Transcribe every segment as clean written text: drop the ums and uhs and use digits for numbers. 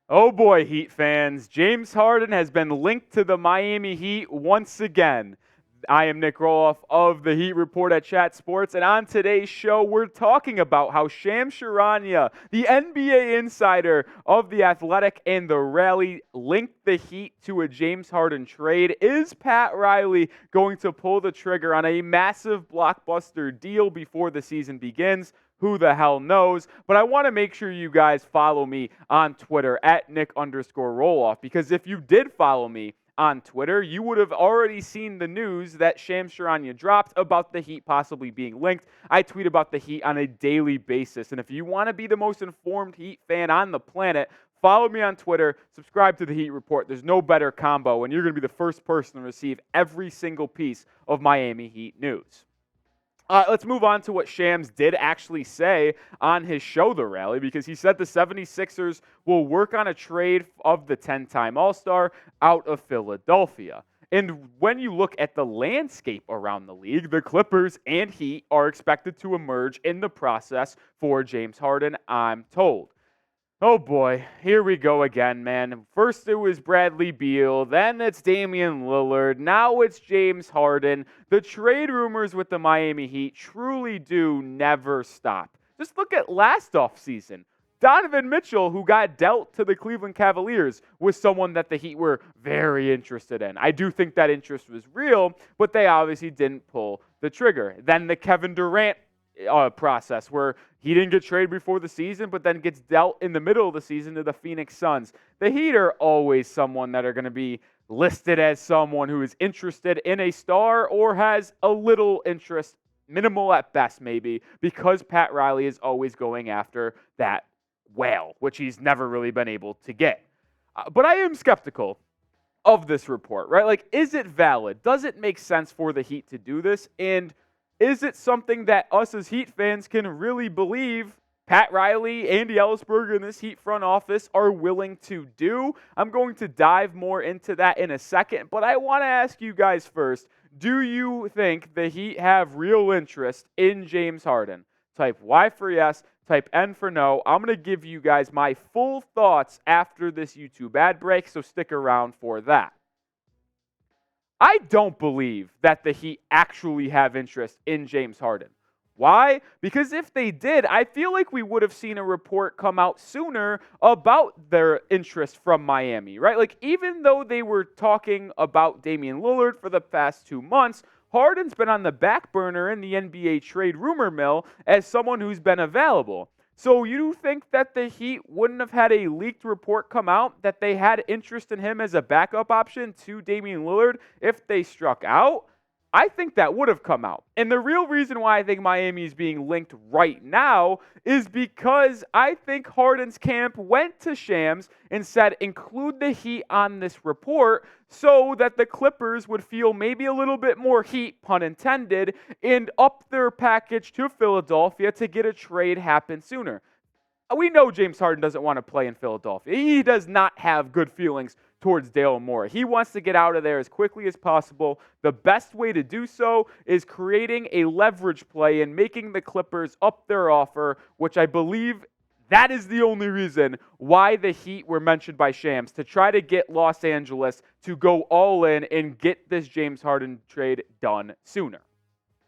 Oh boy, Heat fans. James Harden has been linked to the Miami Heat once again. I am Nic Rohloff of the Heat Report at Chat Sports, and on today's show, we're talking about how Shams Charania, the NBA Insider of The Athletic and The Rally, linked the Heat to a James Harden trade. Is Pat Riley going to pull the trigger on a massive blockbuster deal before the season begins? Who the hell knows? But I want to make sure you guys follow me on Twitter at Nic_Rohloff, because if you did follow me on Twitter, you would have already seen the news that Shams Charania dropped about the Heat possibly being linked. I tweet about the Heat on a daily basis, and if you want to be the most informed Heat fan on the planet, follow me on Twitter, subscribe to the Heat Report. There's no better combo, and you're going to be the first person to receive every single piece of Miami Heat news. Let's move on to what Shams did actually say on his show, The Rally, because he said the 76ers will work on a trade of the 10-time All-Star out of Philadelphia. And when you look at the landscape around the league, the Clippers and Heat are expected to emerge in the process for James Harden, I'm told. Oh boy, here we go again, man. First it was Bradley Beal, then it's Damian Lillard, now it's James Harden. The trade rumors with the Miami Heat truly do never stop. Just look at last offseason. Donovan Mitchell, who got dealt to the Cleveland Cavaliers, was someone that the Heat were very interested in. I do think that interest was real, but they obviously didn't pull the trigger. Then the Kevin Durant process where he didn't get traded before the season, but then gets dealt in the middle of the season to the Phoenix Suns. The Heat are always someone that are going to be listed as someone who is interested in a star or has a little interest, minimal at best maybe, because Pat Riley is always going after that whale, which he's never really been able to get. But I am skeptical of this report, right? Like, is it valid? Does it make sense for the Heat to do this? And is it something that us as Heat fans can really believe Pat Riley, Andy Ellisberger, and this Heat front office are willing to do? I'm going to dive more into that in a second, but I want to ask you guys first, do you think the Heat have real interest in James Harden? Type Y for yes, type N for no. I'm going to give you guys my full thoughts after this YouTube ad break, so stick around for that. I don't believe that the Heat actually have interest in James Harden. Why? Because if they did, I feel like we would have seen a report come out sooner about their interest from Miami, right? Like, even though they were talking about Damian Lillard for the past 2 months, Harden's been on the back burner in the NBA trade rumor mill as someone who's been available. So you think that the Heat wouldn't have had a leaked report come out that they had interest in him as a backup option to Damian Lillard if they struck out? I think that would have come out. And the real reason why I think Miami is being linked right now is because I think Harden's camp went to Shams and said, include the Heat on this report so that the Clippers would feel maybe a little bit more heat, pun intended, and up their package to Philadelphia to get a trade happen sooner. We know James Harden doesn't want to play in Philadelphia. He does not have good feelings towards Dale Moore. He wants to get out of there as quickly as possible. The best way to do so is creating a leverage play and making the Clippers up their offer, which I believe that is the only reason why the Heat were mentioned by Shams, to try to get Los Angeles to go all in and get this James Harden trade done sooner.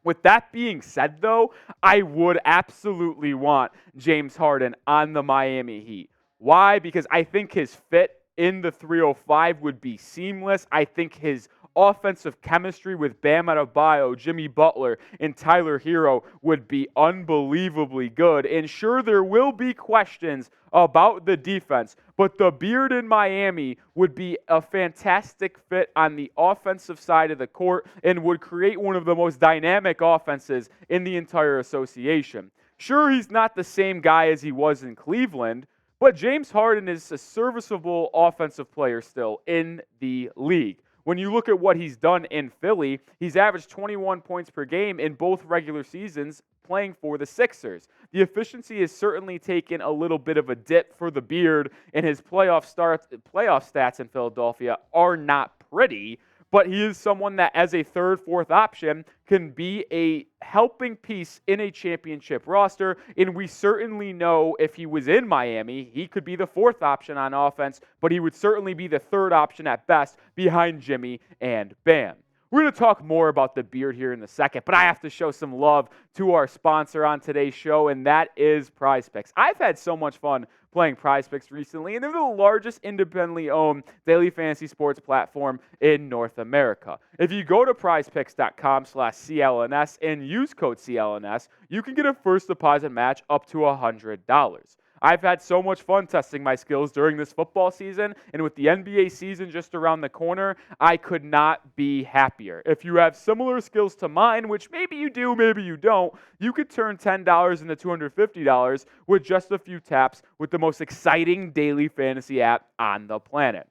With that being said, though, I would absolutely want James Harden on the Miami Heat. Why? Because I think his fit in the 305 would be seamless. I think his offensive chemistry with Bam Adebayo, Jimmy Butler, and Tyler Hero would be unbelievably good. And sure, there will be questions about the defense, but the Beard in Miami would be a fantastic fit on the offensive side of the court and would create one of the most dynamic offenses in the entire association. Sure, he's not the same guy as he was in Cleveland, but James Harden is a serviceable offensive player still in the league. When you look at what he's done in Philly, he's averaged 21 points per game in both regular seasons playing for the Sixers. The efficiency has certainly taken a little bit of a dip for the Beard, and his playoff stats in Philadelphia are not pretty, but he is someone that as a third, fourth option can be a helping piece in a championship roster. And we certainly know if he was in Miami, he could be the fourth option on offense, but he would certainly be the third option at best behind Jimmy and Bam. We're going to talk more about the beard here in a second, but I have to show some love to our sponsor on today's show, and that is PrizePicks. I've had so much fun playing PrizePicks recently, and they're the largest independently owned daily fantasy sports platform in North America. If you go to prizepicks.com/CLNS and use code CLNS, you can get a first deposit match up to $100. I've had so much fun testing my skills during this football season, and with the NBA season just around the corner, I could not be happier. If you have similar skills to mine, which maybe you do, maybe you don't, you could turn $10 into $250 with just a few taps with the most exciting daily fantasy app on the planet.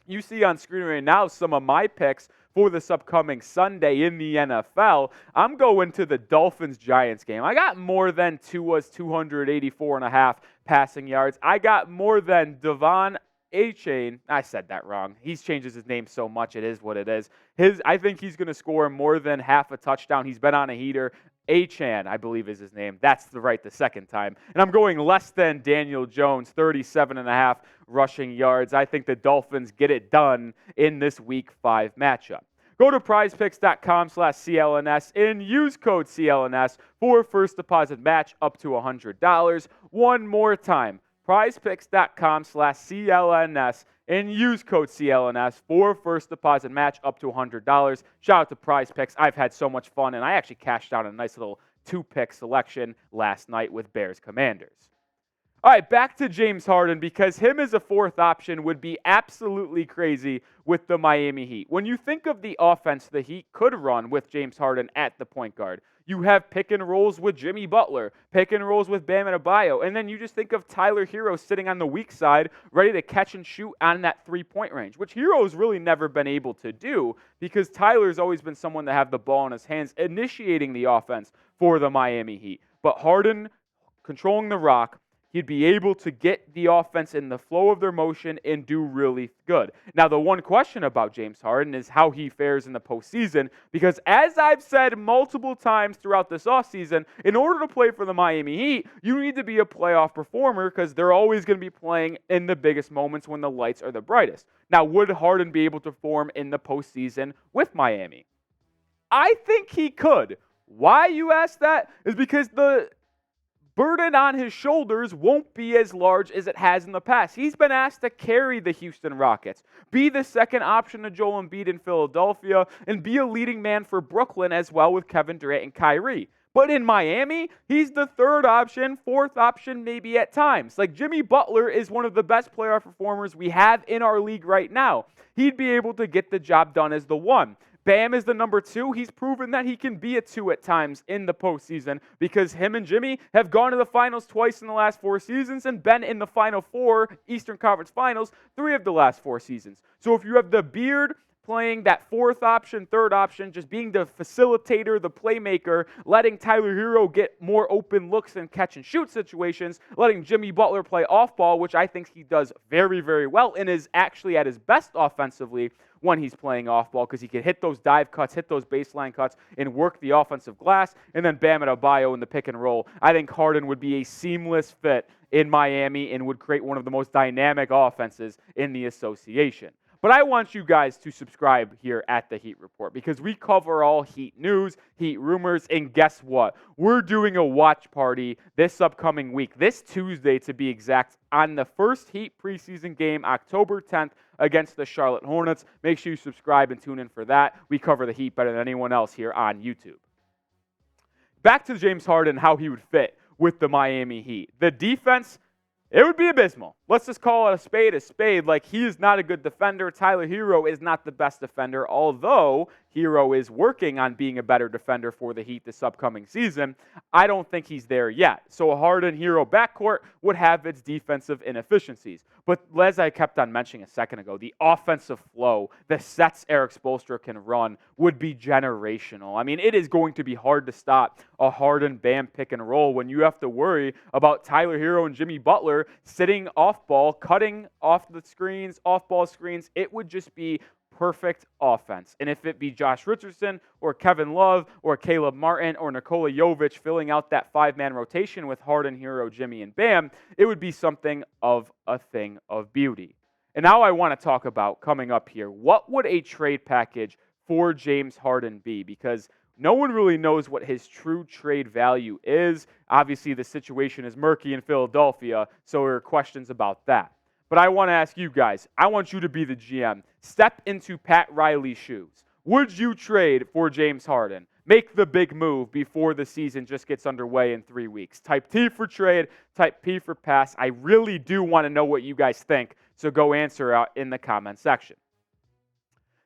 You see on screen right now some of my picks for this upcoming Sunday in the NFL. I'm going to the Dolphins-Giants game. I got more than Tua's 284.5 passing yards. I got more than Devon Achane. I said that wrong. He changes his name so much, it is what it is. I think he's going to score more than half a touchdown. He's been on a heater. Achane, I believe is his name. That's the second time. And I'm going less than Daniel Jones, 37.5 rushing yards. I think the Dolphins get it done in this Week 5 matchup. Go to prizepicks.com/CLNS and use code CLNS for a first deposit match up to $100. One more time, prizepicks.com/CLNS and use code CLNS for first deposit match up to $100. Shout out to PrizePicks. I've had so much fun, and I actually cashed out a nice little 2-pick selection last night with Bears Commanders. All right, back to James Harden, because him as a fourth option would be absolutely crazy with the Miami Heat. When you think of the offense the Heat could run with James Harden at the point guard, you have pick and rolls with Jimmy Butler, pick and rolls with Bam Adebayo, and then you just think of Tyler Herro sitting on the weak side, ready to catch and shoot on that three-point range, which Herro's really never been able to do because Tyler's always been someone to have the ball in his hands, initiating the offense for the Miami Heat. But Harden controlling the rock, he'd be able to get the offense in the flow of their motion and do really good. Now, the one question about James Harden is how he fares in the postseason, because as I've said multiple times throughout this offseason, in order to play for the Miami Heat, you need to be a playoff performer because they're always going to be playing in the biggest moments when the lights are the brightest. Now, would Harden be able to perform in the postseason with Miami? I think he could. Why, you ask that, is because the burden on his shoulders won't be as large as it has in the past. He's been asked to carry the Houston Rockets, be the second option to Joel Embiid in Philadelphia, and be a leading man for Brooklyn as well with Kevin Durant and Kyrie. But in Miami, he's the third option, fourth option maybe at times. Like Jimmy Butler is one of the best playoff performers we have in our league right now. He'd be able to get the job done as the one. Bam is the number 2. He's proven that he can be a 2 at times in the postseason because him and Jimmy have gone to the finals twice in the last 4 seasons and been in the Final Four Eastern Conference Finals 3 of the last 4 seasons. So if you have the beard playing that fourth option, third option, just being the facilitator, the playmaker, letting Tyler Herro get more open looks and catch and shoot situations, letting Jimmy Butler play off ball, which I think he does very, very well and is actually at his best offensively when he's playing off ball because he can hit those dive cuts, hit those baseline cuts, and work the offensive glass. And then Bam Adebayo in the pick and roll. I think Harden would be a seamless fit in Miami and would create one of the most dynamic offenses in the association. But I want you guys to subscribe here at the Heat Report because we cover all Heat news, Heat rumors, and guess what? We're doing a watch party this upcoming week, this Tuesday to be exact, on the first Heat preseason game, October 10th, against the Charlotte Hornets. Make sure you subscribe and tune in for that. We cover the Heat better than anyone else here on YouTube. Back to James Harden, how he would fit with the Miami Heat. The defense, it would be abysmal. Let's just call it a spade a spade. Like, he is not a good defender. Tyler Herro is not the best defender, although Herro is working on being a better defender for the Heat this upcoming season. I don't think he's there yet. So a Harden-Herro backcourt would have its defensive inefficiencies. But as I kept on mentioning a second ago, the offensive flow, the sets Eric Spoelstra can run would be generational. I mean, it is going to be hard to stop a Harden-Bam pick and roll when you have to worry about Tyler Herro and Jimmy Butler sitting off ball, cutting off the screens, off ball screens. It would just be perfect offense. And if it be Josh Richardson or Kevin Love or Caleb Martin or Nikola Jovic filling out that five-man rotation with Harden, Hero, Jimmy, and Bam, it would be something of a thing of beauty. And now I want to talk about, coming up here, what would a trade package for James Harden be? Because no one really knows what his true trade value is. Obviously, the situation is murky in Philadelphia, so there are questions about that. But I want to ask you guys, I want you to be the GM. Step into Pat Riley's shoes. Would you trade for James Harden? Make the big move before the season just gets underway in 3 weeks. Type T for trade, type P for pass. I really do want to know what you guys think, so go answer out in the comment section.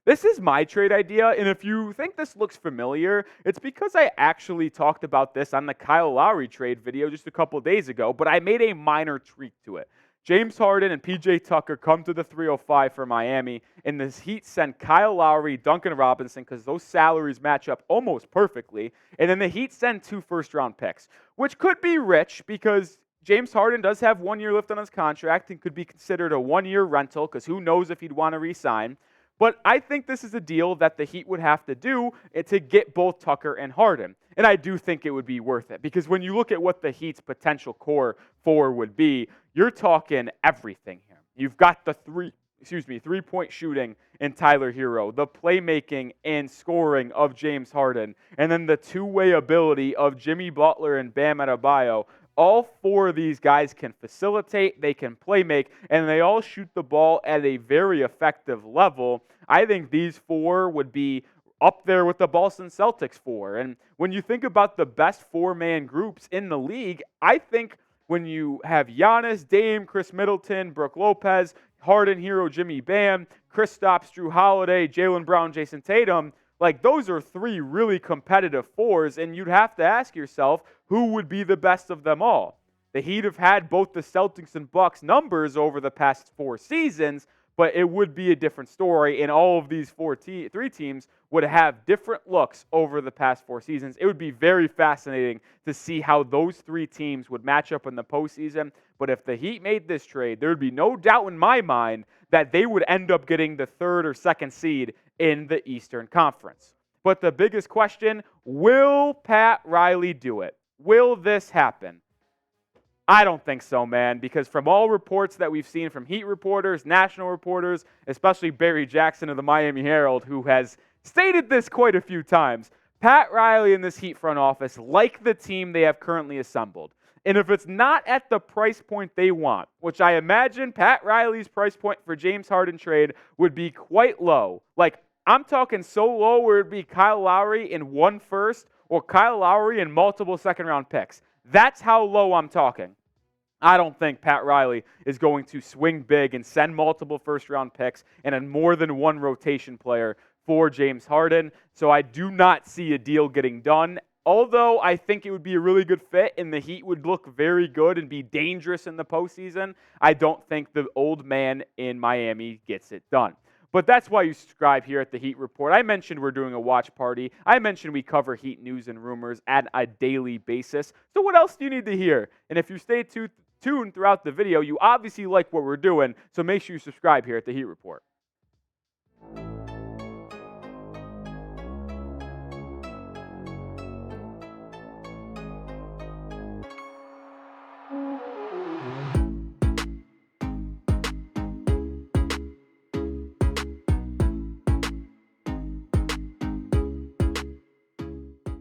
This is my trade idea, and if you think this looks familiar, it's because I actually talked about this on the Kyle Lowry trade video just a couple days ago, but I made a minor tweak to it. James Harden and PJ Tucker come to the 305 for Miami, and the Heat send Kyle Lowry, Duncan Robinson, because those salaries match up almost perfectly, and then the Heat send 2 first-round picks, which could be rich because James Harden does have 1 year left on his contract and could be considered a 1-year rental because who knows if he'd want to re-sign. But I think this is a deal that the Heat would have to do to get both Tucker and Harden. And I do think it would be worth it because when you look at what the Heat's potential core four would be, you're talking everything here. You've got the three-point shooting in Tyler Hero, the playmaking and scoring of James Harden, and then the two-way ability of Jimmy Butler and Bam Adebayo. All 4 of these guys can facilitate, they can play make, and they all shoot the ball at a very effective level. I think these 4 would be up there with the Boston Celtics 4. And when you think about the best 4-man groups in the league, I think when you have Giannis, Dame, Chris Middleton, Brook Lopez, Harden, Hero, Jimmy, Bam, Kristaps, Drew Holiday, Jaylen Brown, Jason Tatum, like those are 3 really competitive 4s, and you'd have to ask yourself who would be the best of them all. The Heat have had both the Celtics and Bucks numbers over the past 4 seasons, but it would be a different story, and all of these 3 teams would have different looks over the past 4 seasons. It would be very fascinating to see how those 3 teams would match up in the postseason, but if the Heat made this trade, there would be no doubt in my mind that they would end up getting the 3rd or 2nd seed in the Eastern Conference. But the biggest question, will Pat Riley do it? Will this happen? I don't think so, man, because from all reports that we've seen from Heat reporters, national reporters, especially Barry Jackson of the Miami Herald, who has stated this quite a few times, Pat Riley and this Heat front office like the team they have currently assembled. And if it's not at the price point they want, which I imagine Pat Riley's price point for James Harden trade would be quite low. Like, I'm talking so low where it'd be Kyle Lowry in 1 first or Kyle Lowry in multiple second-round picks. That's how low I'm talking. I don't think Pat Riley is going to swing big and send multiple first-round picks and a more than 1 rotation player for James Harden. So I do not see a deal getting done. Although I think it would be a really good fit and the Heat would look very good and be dangerous in the postseason, I don't think the old man in Miami gets it done. But that's why you subscribe here at the Heat Report. I mentioned we're doing a watch party. I mentioned we cover Heat news and rumors at a daily basis. So what else do you need to hear? And if you stay tuned throughout the video, you obviously like what we're doing, so make sure you subscribe here at the Heat Report.